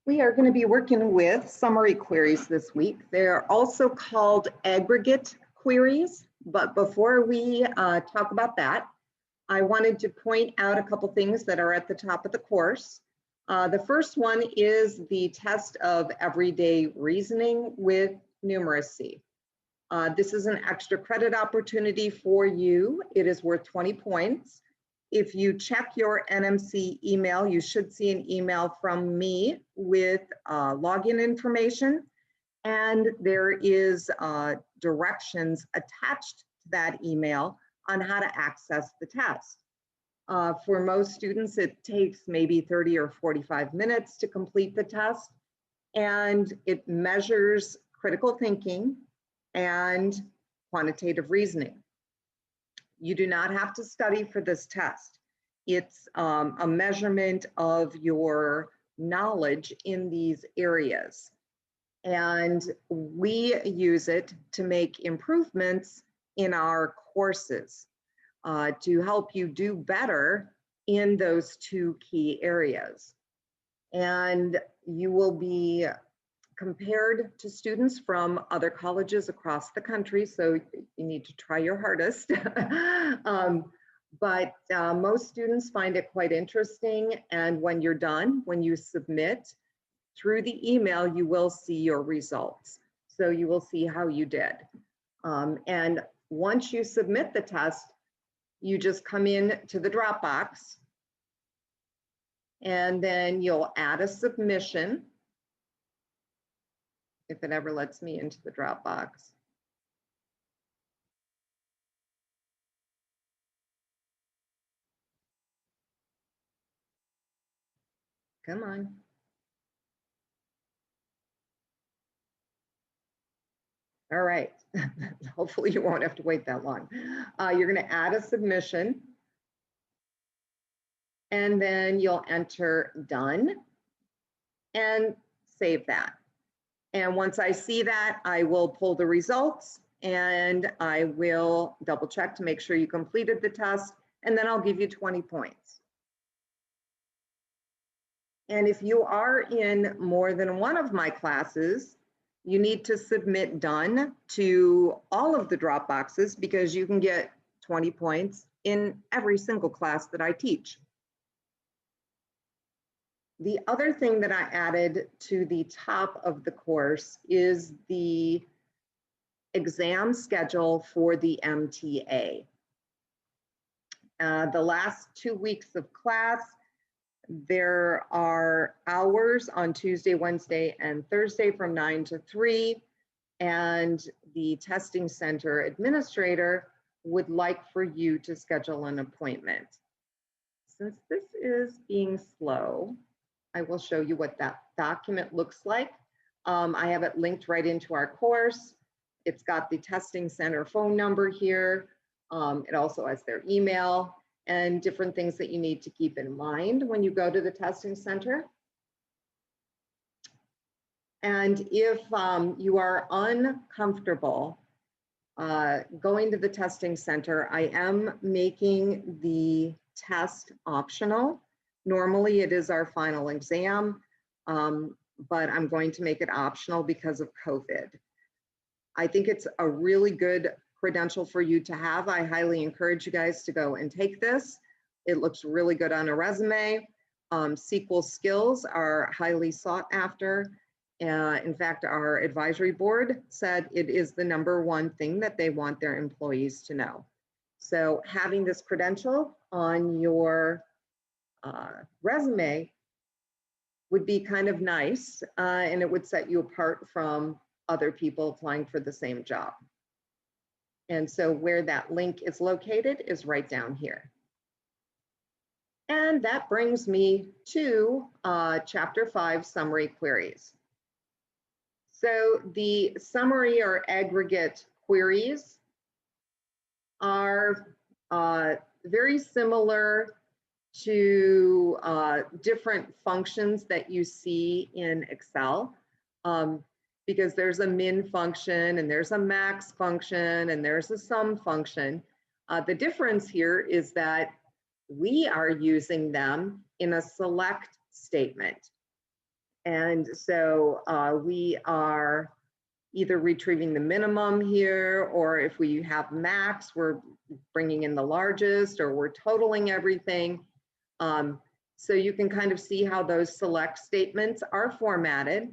We are going to be working with summary queries this week. They're also called aggregate queries, but before we talk about that, I wanted to point out a couple things that are at the top of the course. The first one is the test of everyday reasoning with numeracy. This is an extra credit opportunity for you. It is worth 20 points. If you check your NMC email, you should see an email from me with login information, and there is directions attached to that email on how to access the test. For most students, it takes maybe 30 or 45 minutes to complete the test, and it measures critical thinking and quantitative reasoning. You do not have to study for this test. It's a measurement of your knowledge in these areas. And we use it to make improvements in our courses to help you do better in those two key areas. And you will be compared to students from other colleges across the country, so you need to try your hardest. But most students find it quite interesting, and when you're done, when you submit, through the email, you will see your results. So you will see how you did. And once you submit the test, you just come in to the Dropbox, and then you'll add a submission, if it ever lets me into the Dropbox. Come on. All right. Hopefully you won't have to wait that long. You're going to add a submission, and then you'll enter done and save that. And once I see that, I will pull the results and I will double check to make sure you completed the test, and then I'll give you 20 points. And if you are in more than one of my classes, you need to submit done to all of the Dropboxes because you can get 20 points in every single class that I teach. The other thing that I added to the top of the course is the exam schedule for the MTA. The last 2 weeks of class, there are hours on Tuesday, Wednesday, and Thursday from 9 to 3, and the testing center administrator would like for you to schedule an appointment. Since this is being slow, I will show you what that document looks like. I have it linked right into our course. It's got the testing center phone number here. It also has their email and different things that you need to keep in mind when you go to the testing center. And if you are uncomfortable going to the testing center, I am making the test optional. Normally it is our final exam, but I'm going to make it optional because of COVID. I think it's a really good credential for you to have. I highly encourage you guys to go and take this. It looks really good on a resume. SQL skills are highly sought after. In fact, our advisory board said it is the #1 thing that they want their employees to know. So having this credential on your resume would be kind of nice, and it would set you apart from other people applying for the same job. And so where that link is located is right down here. And that brings me to Chapter 5, Summary Queries. So the summary or aggregate queries are very similar to different functions that you see in Excel, because there's a min function and there's a max function and there's a sum function. The difference here is that we are using them in a select statement. And so we are either retrieving the minimum here, or if we have max, we're bringing in the largest, or we're totaling everything. So you can kind of see how those select statements are formatted.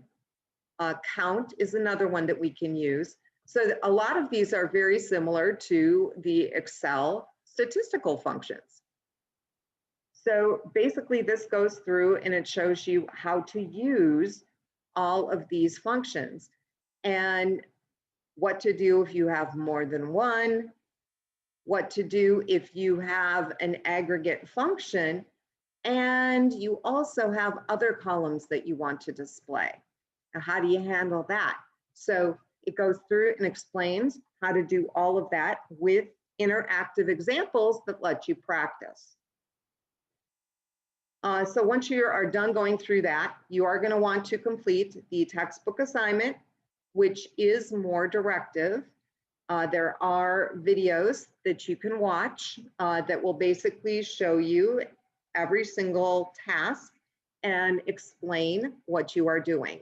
Count is another one that we can use. So a lot of these are very similar to the Excel statistical functions. So basically this goes through and it shows you how to use all of these functions and what to do if you have more than one, what to do if you have an aggregate function, and you also have other columns that you want to display. Now, how do you handle that? So it goes through and explains how to do all of that with interactive examples that let you practice. So once you are done going through that, you are going to want to complete the textbook assignment, which is more directive. There are videos that you can watch that will basically show you every single task and explain what you are doing.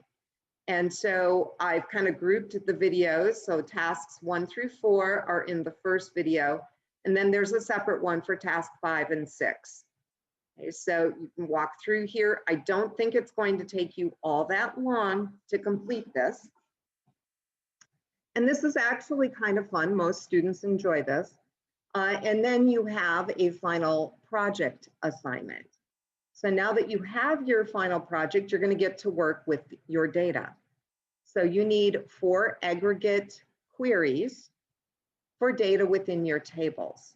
And so I've kind of grouped the videos. So tasks 1 through 4 are in the first video, and then there's a separate one for task 5 and 6. Okay, so you can walk through here. I don't think it's going to take you all that long to complete this. And this is actually kind of fun. Most students enjoy this. And then you have a final project assignment. So now that you have your final project, you're going to get to work with your data. So you need 4 aggregate queries for data within your tables.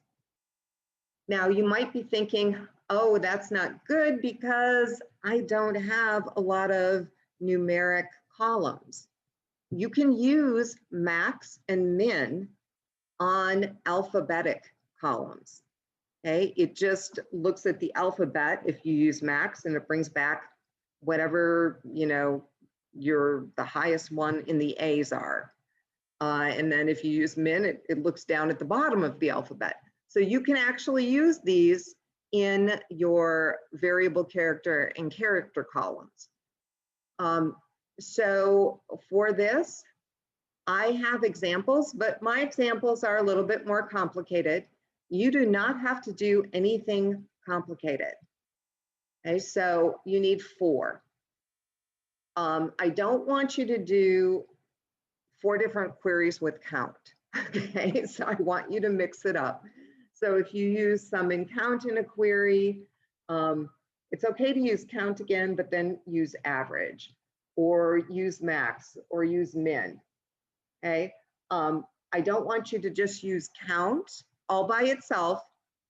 Now you might be thinking, oh, that's not good because I don't have a lot of numeric columns. You can use max and min on alphabetic columns. Okay, it just looks at the alphabet if you use max, and it brings back whatever, you know, the highest one in the A's are. And then if you use min, it looks down at the bottom of the alphabet. So you can actually use these in your variable character and character columns. So for this, I have examples, but my examples are a little bit more complicated. You do not have to do anything complicated. Okay, so you need 4. I don't want you to do 4 different queries with count. Okay, so I want you to mix it up. So if you use sum and count in a query, it's okay to use count again, but then use average, or use max, or use min. Okay, I don't want you to just use count all by itself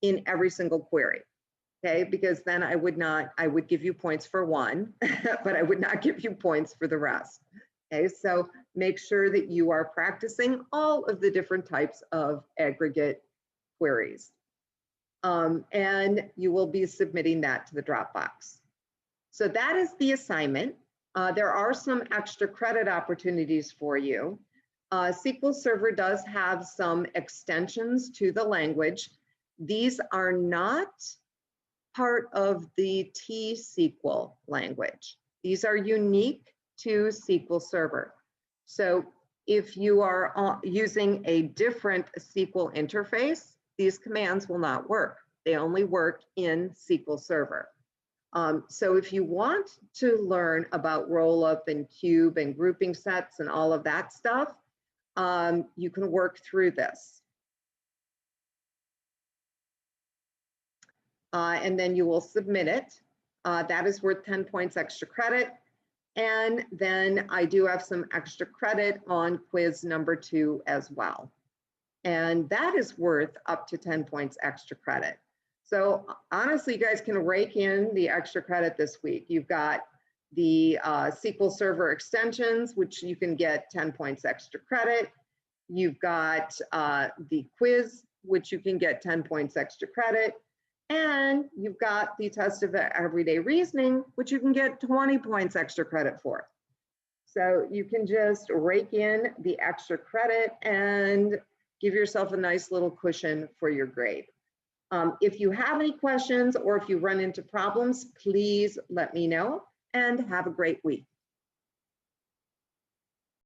in every single query. Okay, because then I would give you points for one, but I would not give you points for the rest. Okay, so make sure that you are practicing all of the different types of aggregate queries. And you will be submitting that to the Dropbox. So that is the assignment. There are some extra credit opportunities for you. SQL Server does have some extensions to the language. These are not part of the T-SQL language. These are unique to SQL Server. So if you are using a different SQL interface, these commands will not work. They only work in SQL Server. So if you want to learn about rollup and cube and grouping sets and all of that stuff, you can work through this. And then you will submit it. That is worth 10 points extra credit. And then I do have some extra credit on quiz number 2 as well. And that is worth up to 10 points extra credit. So honestly, you guys can rake in the extra credit this week. You've got the SQL Server extensions, which you can get 10 points extra credit. You've got the quiz, which you can get 10 points extra credit. And you've got the test of everyday reasoning, which you can get 20 points extra credit for. So you can just rake in the extra credit and give yourself a nice little cushion for your grade. If you have any questions or if you run into problems, please let me know. and have a great week.